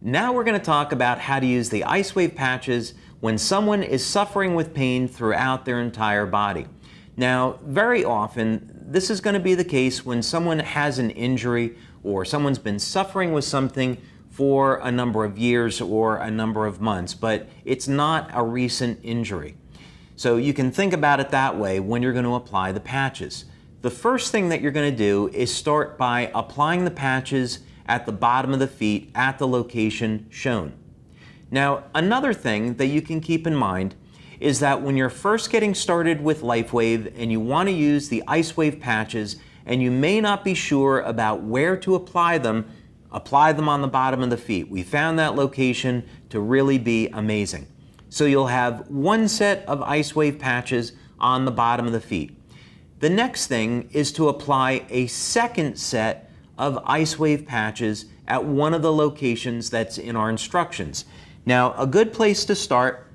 Now we're going to talk about how to use the IceWave patches when someone is suffering with pain throughout their entire body. Now, very often, this is going to be the case when someone has an injury or someone's been suffering with something for a number of years or a number of months, but it's not a recent injury. So you can think about it that way when you're going to apply the patches. The first thing that you're going to do is start by applying the patches at the bottom of the feet at the location shown. Now, another thing that you can keep in mind is that when you're first getting started with LifeWave and you want to use the IceWave patches and you may not be sure about where to apply them on the bottom of the feet. We found that location to really be amazing. So you'll have one set of IceWave patches on the bottom of the feet. The next thing is to apply a second set of IceWave patches at one of the locations that's in our instructions. Now, a good place to start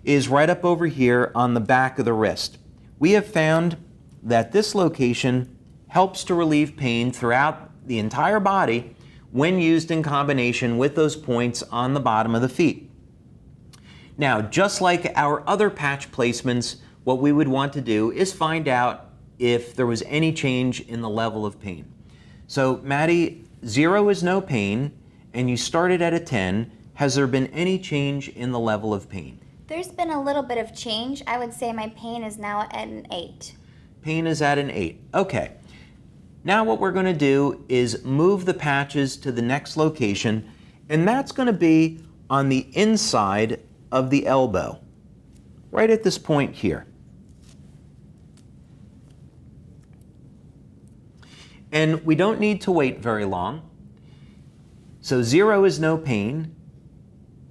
is right up over here on the back of the wrist. We have found that this location helps to relieve pain throughout the entire body when used in combination with those points on the bottom of the feet. Now, just like our other patch placements, what we would want to do is find out if there was any change in the level of pain. So, Maddie, 0 is no pain, and you started at a 10. Has there been any change in the level of pain? There's been a little bit of change. I would say my pain is now at an 8. Pain is at an 8. Okay. Now what we're going to do is move the patches to the next location, and that's going to be on the inside of the elbow, right at this point here. And we don't need to wait very long. So 0 is no pain,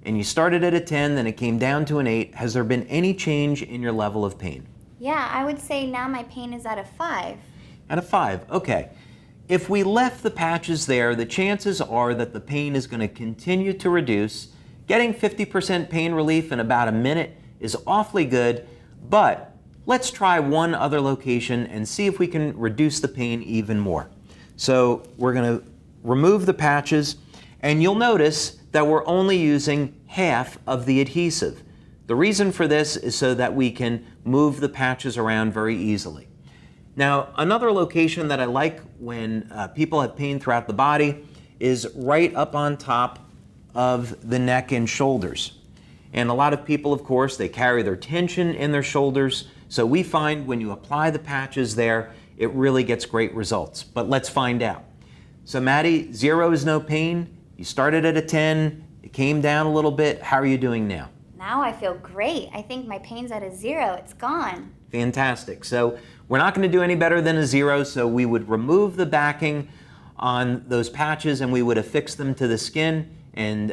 and you started at a 10, then it came down to an 8. Has there been any change in your level of pain? Yeah, I would say now my pain is at a 5. At a 5, okay. If we left the patches there, the chances are that the pain is going to continue to reduce. Getting 50% pain relief in about a minute is awfully good, but let's try one other location and see if we can reduce the pain even more. So we're going to remove the patches, and you'll notice that we're only using half of the adhesive. The reason for this is so that we can move the patches around very easily. Now, another location that I like when people have pain throughout the body is right up on top of the neck and shoulders. And a lot of people, of course, they carry their tension in their shoulders. So we find when you apply the patches there, it really gets great results. But let's find out. So Maddie, 0 is no pain. You started at a 10. It came down a little bit. How are you doing now? Now I feel great. I think my pain's at a 0. It's gone. Fantastic. So we're not going to do any better than a 0, so we would remove the backing on those patches and we would affix them to the skin, and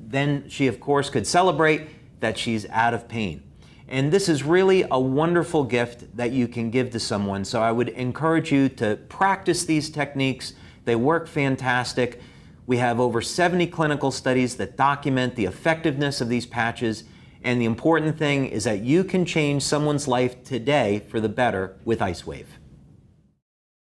then she, of course, could celebrate that she's out of pain. And this is really a wonderful gift that you can give to someone, so I would encourage you to practice these techniques. They work fantastic. We have over 70 clinical studies that document the effectiveness of these patches. And the important thing is that you can change someone's life today for the better with IceWave.